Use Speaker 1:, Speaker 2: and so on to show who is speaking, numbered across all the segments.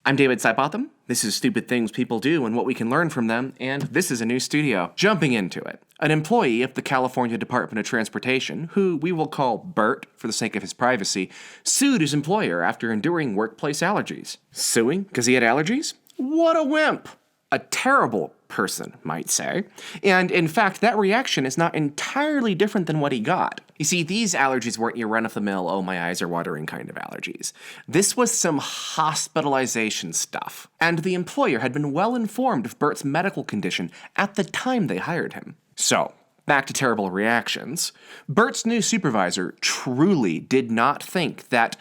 Speaker 1: I'm David Seibotham. This is Stupid Things People Do and What We Can Learn From Them, and this is a new studio. Jumping into it, an employee of the California Department of Transportation, who we will call Bert for the sake of his privacy, sued his employer after enduring workplace allergies. Suing because he had allergies? What a wimp! A terrible person, might say. And in fact, that reaction is not entirely different than what he got. You see, these allergies weren't your run-of-the-mill, oh my eyes are watering kind of allergies. This was some hospitalization stuff. And the employer had been well informed of Bert's medical condition at the time they hired him. So, back to terrible reactions. Bert's new supervisor truly did not think that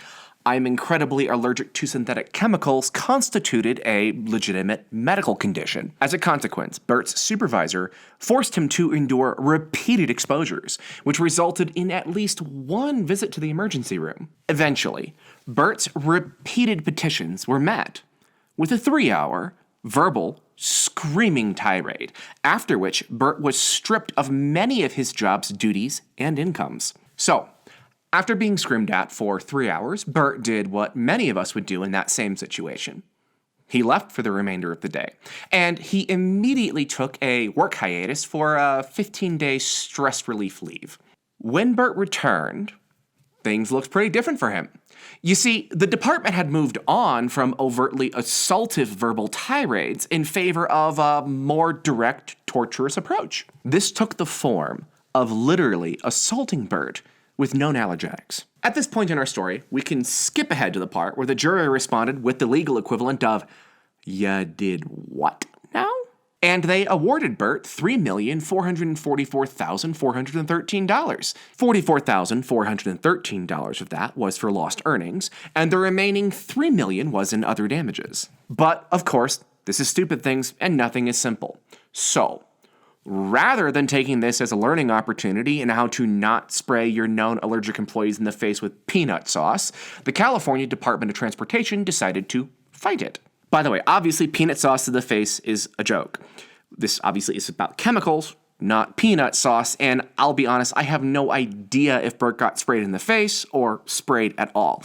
Speaker 1: "I'm incredibly allergic to synthetic chemicals" constituted a legitimate medical condition. As a consequence, Bert's supervisor forced him to endure repeated exposures, which resulted in at least one visit to the emergency room. Eventually, Bert's repeated petitions were met with a 3-hour, verbal, screaming tirade, after which Bert was stripped of many of his job's duties and incomes. So, after being screamed at for 3 hours, Bert did what many of us would do in that same situation. He left for the remainder of the day, and he immediately took a work hiatus for a 15-day stress relief leave. When Bert returned, things looked pretty different for him. You see, the department had moved on from overtly assaultive verbal tirades in favor of a more direct, torturous approach. This took the form of literally assaulting Bert with known allergenics. At this point in our story, we can skip ahead to the part where the jury responded with the legal equivalent of, "Ya did what now?" And they awarded Bert $3,444,413. $44,413 of that was for lost earnings, and the remaining $3 million was in other damages. But, of course, this is Stupid Things, and nothing is simple. So, rather than taking this as a learning opportunity in how to not spray your known allergic employees in the face with peanut sauce, the California Department of Transportation decided to fight it. By the way, obviously peanut sauce to the face is a joke. This obviously is about chemicals, not peanut sauce, and I'll be honest, I have no idea if Bert got sprayed in the face or sprayed at all.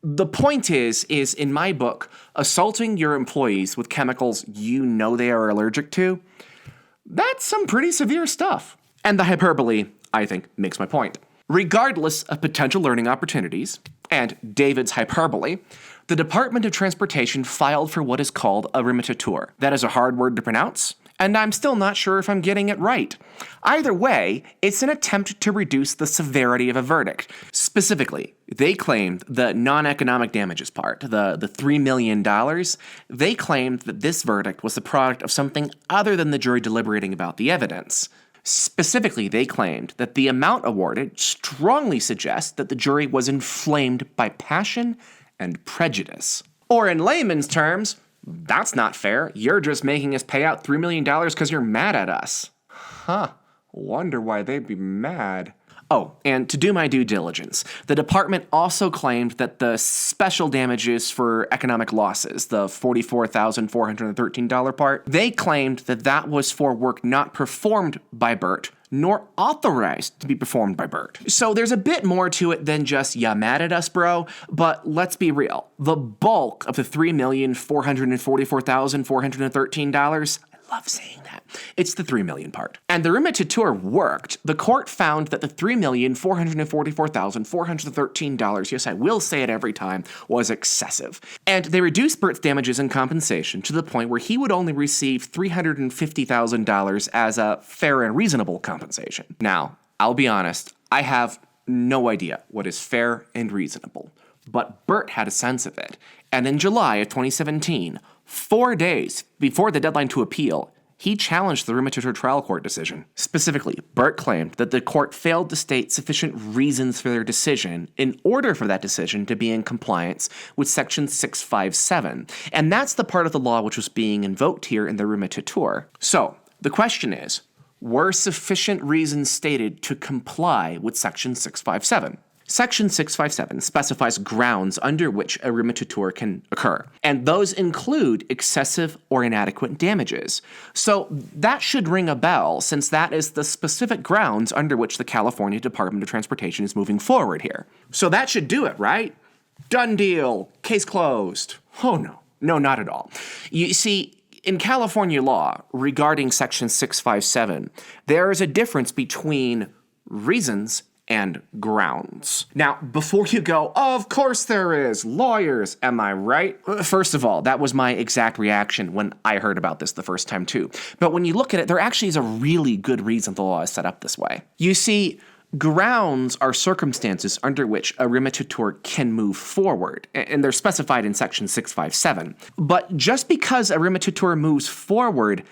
Speaker 1: The point is in my book, assaulting your employees with chemicals you know they are allergic to, that's some pretty severe stuff. And the hyperbole, I think, makes my point. Regardless of potential learning opportunities, and David's hyperbole, the Department of Transportation filed for what is called a remittiture. That is a hard word to pronounce, and I'm still not sure if I'm getting it right. Either way, it's an attempt to reduce the severity of a verdict. Specifically, they claimed the non-economic damages part, the $3 million, they claimed that this verdict was the product of something other than the jury deliberating about the evidence. Specifically, they claimed that the amount awarded strongly suggests that the jury was inflamed by passion and prejudice. Or in layman's terms, that's not fair. You're just making us pay out $3 million because you're mad at us. Huh. Wonder why they'd be mad. Oh, and to do my due diligence, the department also claimed that the special damages for economic losses, the $44,413 part, they claimed that that was for work not performed by Bert, nor authorized to be performed by Bert. So there's a bit more to it than just, "Ya mad at us, bro?" But let's be real. The bulk of the $3,444,413, I love saying that, it's the $3 million part. And the remittiture worked. The court found that the $3,444,413, yes, I will say it every time, was excessive. And they reduced Bert's damages and compensation to the point where he would only receive $350,000 as a fair and reasonable compensation. Now, I'll be honest, I have no idea what is fair and reasonable. But Bert had a sense of it. And in July of 2017, 4 days before the deadline to appeal, he challenged the remittiture trial court decision. Specifically, Bert claimed that the court failed to state sufficient reasons for their decision in order for that decision to be in compliance with Section 657. And that's the part of the law which was being invoked here in the remittiture. So, the question is, were sufficient reasons stated to comply with Section 657? Section 657 specifies grounds under which a remittiture can occur, and those include excessive or inadequate damages. So that should ring a bell, since that is the specific grounds under which the California Department of Transportation is moving forward here. So that should do it, right? Done deal. Case closed. Oh no. No, not at all. You see, in California law, regarding Section 657, there is a difference between reasons and grounds. Now, before you go, of course there is, lawyers, am I right? First of all, that was my exact reaction when I heard about this the first time too. But when you look at it, there actually is a really good reason the law is set up this way. You see, grounds are circumstances under which a remittitor can move forward, and they're specified in Section 657. But just because a remittitor moves forward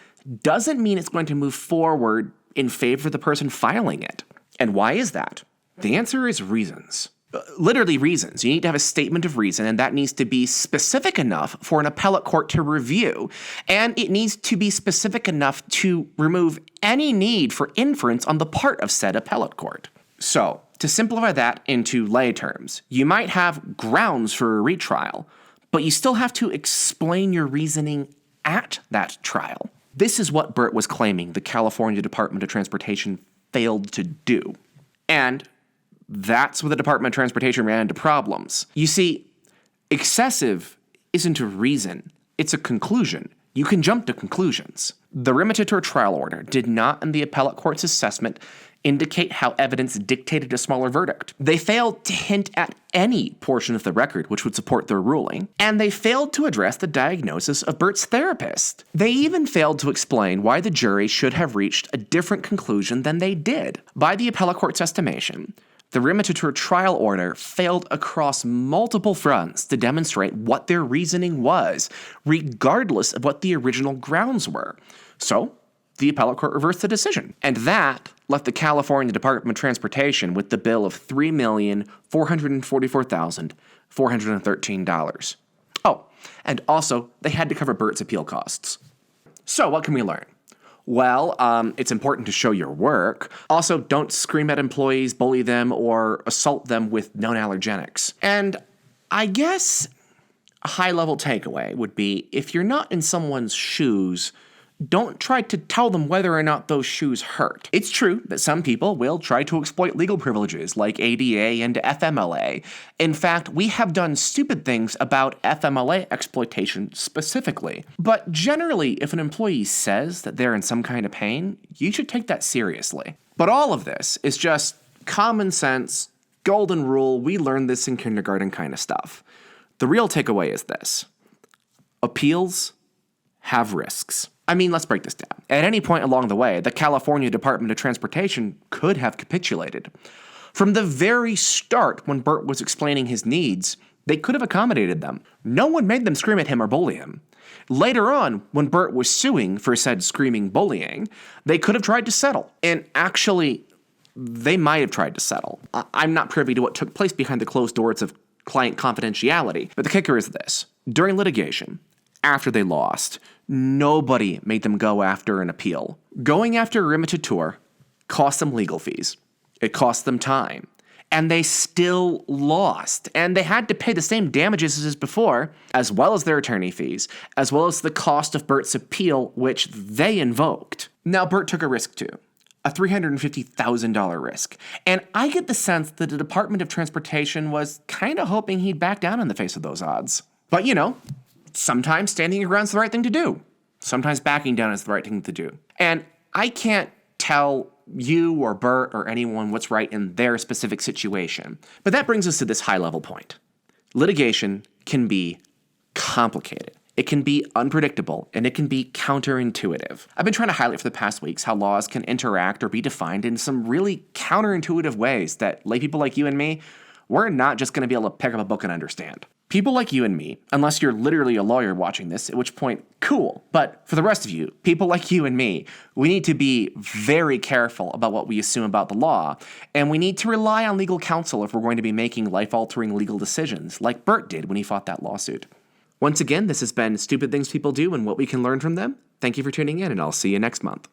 Speaker 1: doesn't mean it's going to move forward in favor of the person filing it. And why is that? The answer is reasons. Literally reasons. You need to have a statement of reason, and that needs to be specific enough for an appellate court to review, and it needs to be specific enough to remove any need for inference on the part of said appellate court. So, to simplify that into lay terms, you might have grounds for a retrial, but you still have to explain your reasoning at that trial. This is what Bert was claiming the California Department of Transportation failed to do. And that's where the Department of Transportation ran into problems. You see, excessive isn't a reason, it's a conclusion. You can jump to conclusions. The remittitor trial order did not, in the appellate court's assessment, indicate how evidence dictated a smaller verdict. They failed to hint at any portion of the record which would support their ruling, and they failed to address the diagnosis of Bert's therapist. They even failed to explain why the jury should have reached a different conclusion than they did. By the appellate court's estimation, the remittitor trial order failed across multiple fronts to demonstrate what their reasoning was, regardless of what the original grounds were. So, the appellate court reversed the decision. And that left the California Department of Transportation with the bill of $3,444,413. Oh, and also, they had to cover Bert's appeal costs. So, what can we learn? Well, it's important to show your work. Also, don't scream at employees, bully them, or assault them with known allergenics. And I guess a high-level takeaway would be, if you're not in someone's shoes, don't try to tell them whether or not those shoes hurt. It's true that some people will try to exploit legal privileges like ADA and FMLA. In fact, we have done stupid things about FMLA exploitation specifically. But generally, if an employee says that they're in some kind of pain, you should take that seriously. But all of this is just common sense, golden rule, we learned this in kindergarten kind of stuff. The real takeaway is this: appeals have risks. I mean, let's break this down. At any point along the way, the California Department of Transportation could have capitulated. From the very start, when Bert was explaining his needs, they could have accommodated them. No one made them scream at him or bully him. Later on, when Bert was suing for said screaming bullying, they could have tried to settle. And actually, they might have tried to settle. I'm not privy to what took place behind the closed doors of client confidentiality, but the kicker is this. During litigation, after they lost, nobody made them go after an appeal. Going after a remittitor cost them legal fees. It cost them time. And they still lost. And they had to pay the same damages as before, as well as their attorney fees, as well as the cost of Bert's appeal, which they invoked. Now, Bert took a risk too. A $350,000 risk. And I get the sense that the Department of Transportation was kind of hoping he'd back down in the face of those odds. But you know, sometimes standing your ground is the right thing to do. Sometimes backing down is the right thing to do. And I can't tell you or Bert or anyone what's right in their specific situation. But that brings us to this high-level point. Litigation can be complicated. It can be unpredictable, and it can be counterintuitive. I've been trying to highlight for the past weeks how laws can interact or be defined in some really counterintuitive ways that laypeople like you and me, we're not just going to be able to pick up a book and understand. People like you and me, unless you're literally a lawyer watching this, at which point, cool. But for the rest of you, people like you and me, we need to be very careful about what we assume about the law, and we need to rely on legal counsel if we're going to be making life-altering legal decisions, like Bert did when he fought that lawsuit. Once again, this has been Stupid Things People Do and What We Can Learn from Them. Thank you for tuning in, and I'll see you next month.